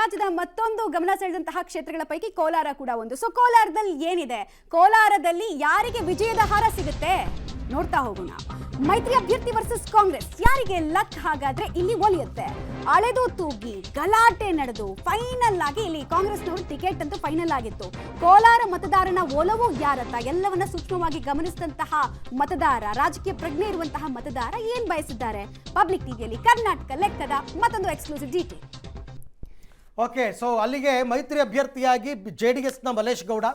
ರಾಜ್ಯದ ಮತ್ತೊಂದು ಗಮನ ಸೆಳೆದಂತಹ ಕ್ಷೇತ್ರಗಳ ಪೈಕಿ ಕೋಲಾರ ಕೂಡ ಒಂದು. ಸೊ ಕೋಲಾರದಲ್ಲಿ ಏನಿದೆ, ಕೋಲಾರದಲ್ಲಿ ಯಾರಿಗೆ ವಿಜಯದ ಹಾರ ಸಿಗುತ್ತೆ ನೋಡ್ತಾ ಹೋಗೋಣ. ಮೈತ್ರಿ ಅಭ್ಯರ್ಥಿ ವರ್ಸಸ್ ಕಾಂಗ್ರೆಸ್, ಯಾರಿಗೆ ಲಕ್ ಹಾಗಾದ್ರೆ ಇಲ್ಲಿ ಒಲಿಯುತ್ತೆ? ಅಳೆದು ತೂಗಿ ಗಲಾಟೆ ನಡೆದು ಫೈನಲ್ ಆಗಿ ಇಲ್ಲಿ ಕಾಂಗ್ರೆಸ್ನವರು ಟಿಕೆಟ್ ಅಂತೂ ಫೈನಲ್ ಆಗಿತ್ತು. ಕೋಲಾರ ಮತದಾರನ ಒಲವು ಯಾರತ್ತ ಎಲ್ಲವನ್ನ ಸೂಕ್ಷ್ಮವಾಗಿ ಗಮನಿಸಿದಂತಹ ಮತದಾರ, ರಾಜಕೀಯ ಪ್ರಜ್ಞೆ ಇರುವಂತಹ ಮತದಾರ ಏನ್ ಬಯಸಿದ್ದಾರೆ? ಪಬ್ಲಿಕ್ ಟಿವಿಯಲ್ಲಿ ಕರ್ನಾಟಕ ಲೆಕ್ಕದ ಮತ್ತೊಂದು ಎಕ್ಸ್ಕ್ಲೂಸಿವ್ ಡೀಟೇಲ್. ಓಕೆ, ಸೊ ಅಲ್ಲಿಗೆ ಮೈತ್ರಿ ಅಭ್ಯರ್ಥಿಯಾಗಿ ಜೆಡಿಎಸ್ನ ಮಲೇಶ್ ಗೌಡ,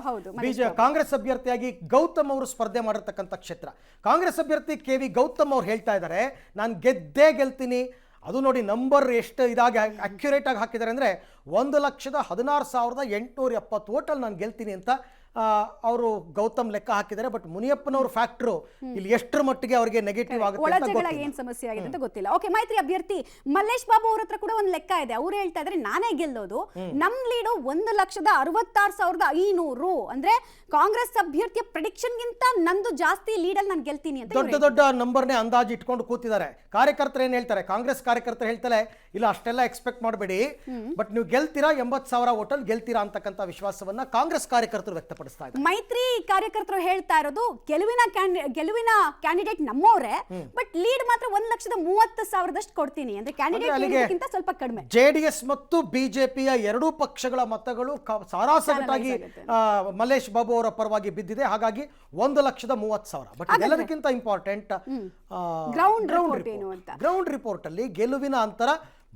ಕಾಂಗ್ರೆಸ್ ಅಭ್ಯರ್ಥಿಯಾಗಿ ಗೌತಮ್ ಅವರು ಸ್ಪರ್ಧೆ ಮಾಡಿರ್ತಕ್ಕಂಥ ಕ್ಷೇತ್ರ. ಕಾಂಗ್ರೆಸ್ ಅಭ್ಯರ್ಥಿ KV ಗೌತಮ್ ಅವ್ರು ಹೇಳ್ತಾ ಇದ್ದಾರೆ, ನಾನು ಗೆದ್ದೇ ಗೆಲ್ತೀನಿ. ಅದು ನೋಡಿ ನಂಬರ್ ಎಷ್ಟು ಇದಾಗಿ ಅಕ್ಯುರೇಟ್ ಆಗಿ ಹಾಕಿದ್ದಾರೆ ಅಂದರೆ 1,16,870 ವೋಟಲ್ಲಿ ನಾನು ಗೆಲ್ತೀನಿ ಅಂತ ಅವರು ಗೌತಮ್ ಲೆಕ್ಕ ಹಾಕಿದ್ದಾರೆ. ಬಟ್ ಮುನಿಯಪ್ಪನವ್ರ ಫ್ಯಾಕ್ಟ್ರು ಇಲ್ಲಿ ಎಷ್ಟರ ಮಟ್ಟಿಗೆ ಅವರಿಗೆ ನೆಗೆಟಿವ್ ಆಗುತ್ತೆ, ಏನ್ ಸಮಸ್ಯೆ ಆಗಿದೆ ಅಂತ ಗೊತ್ತಿಲ್ಲ. ಓಕೆ, ಮೈತ್ರಿ ಅಭ್ಯರ್ಥಿ ಮಲ್ಲೇಶ್ ಬಾಬು ಅವ್ರ ಹತ್ರ ಕೂಡ ಒಂದು ಲೆಕ್ಕ ಇದೆ. ಅವ್ರು ಹೇಳ್ತಾ ಇದ್ರೆ ನಾನೇ ಗೆಲ್ಲೋದು, ನಮ್ ಲೀಡು 1,66,500. ಅಂದ್ರೆ ಕಾಂಗ್ರೆಸ್ ಅಭ್ಯರ್ಥಿಯ ಪ್ರೆಡಿಕ್ಷನ್ ಗಿಂತ ನಂದು ಜಾಸ್ತಿ ಲೀಡಲ್ಲಿ ನಾನು ಗೆಲ್ತೀನಿ ಅಂತ ದೊಡ್ಡ ನಂಬರ್ನೇ ಅಂದಾಜು ಇಟ್ಕೊಂಡು ಕೂತಿದ್ದಾರೆ. ಕಾರ್ಯಕರ್ತರು ಏನ್ ಹೇಳ್ತಾರೆ, ಕಾಂಗ್ರೆಸ್ ಕಾರ್ಯಕರ್ತರು ಹೇಳ್ತಾರೆ, ಇಲ್ಲ ಅಷ್ಟೆಲ್ಲ ಎಕ್ಸ್ಪೆಕ್ಟ್ ಮಾಡಬೇಡಿ, ಬಟ್ ನೀವು ಗೆಲ್ತೀರಾ, 80,000 ವೋಟಲ್ಲಿ ಗೆಲ್ತೀರಾ ಅಂತಕ್ಕಂಥ ವಿಶ್ವಾಸವನ್ನ ಕಾಂಗ್ರೆಸ್ ಕಾರ್ಯಕರ್ತರು ವ್ಯಕ್ತಪಡಿಸ್ತಾರೆ. ಮೈತ್ರಿ ಕಾರ್ಯಕರ್ತರು ಹೇಳ್ತಾ ಇರೋದು ಗೆಲುವಿನ ಕ್ಯಾಂಡಿಡೇಟ್ ನಮ್ಮವರೇ, ಬಟ್ ಲೀಡ್ ಮಾತ್ರ 1,30,000 ಕೊಡ್ತೀನಿ ಅಂದ್ರೆ ಕ್ಯಾಂಡಿಡೇಟ್ ಸ್ವಲ್ಪ ಕಡಿಮೆ. ಜೆಡಿಎಸ್ ಮತ್ತು ಬಿಜೆಪಿಯ ಎರಡೂ ಪಕ್ಷಗಳ ಮತಗಳು ಸಾರಾಸಗಟಾಗಿ ಮಲ್ಲೇಶ್ ಬಾಬು ಅವರ ಪರವಾಗಿ ಬಿದ್ದಿದೆ. ಹಾಗಾಗಿ 1,30,000. ಬಟ್ ಎಲ್ಲದಕ್ಕಿಂತ ಇಂಪಾರ್ಟೆಂಟ್ ಗ್ರೌಂಡ್ ರಿಪೋರ್ಟ್ ಅಲ್ಲಿ ಗೆಲುವಿನ ಅಂತರ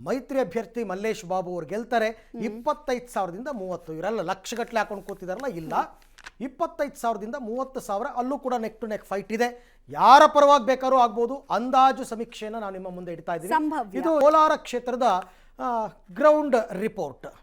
ಮೈತ್ರಿ ಅಭ್ಯರ್ಥಿ ಮಲ್ಲೇಶ್ ಬಾಬು ಅವರು ಗೆಲ್ತಾರೆ 25,000ದಿಂದ 30. ಇವರೆಲ್ಲ ಲಕ್ಷಗಟ್ಟಲೆ ಹಾಕೊಂಡು ಕೂತಿದಾರಲ್ಲ, ಇಲ್ಲ 25,000ದಿಂದ 30,000. ಅಲ್ಲೂ ಕೂಡ ನೆಕ್ ಟು ನೆಕ್ ಫೈಟ್ ಇದೆ. ಯಾರ ಪರವಾಗಿ ಬೇಕಾದ್ರೂ ಆಗ್ಬೋದು. ಅಂದಾಜು ಸಮೀಕ್ಷೆಯನ್ನು ನಾನು ನಿಮ್ಮ ಮುಂದೆ ಇಡ್ತಾ ಇದ್ದೀನಿ. ಇದು ಕೋಲಾರ ಕ್ಷೇತ್ರದ ಗ್ರೌಂಡ್ ರಿಪೋರ್ಟ್.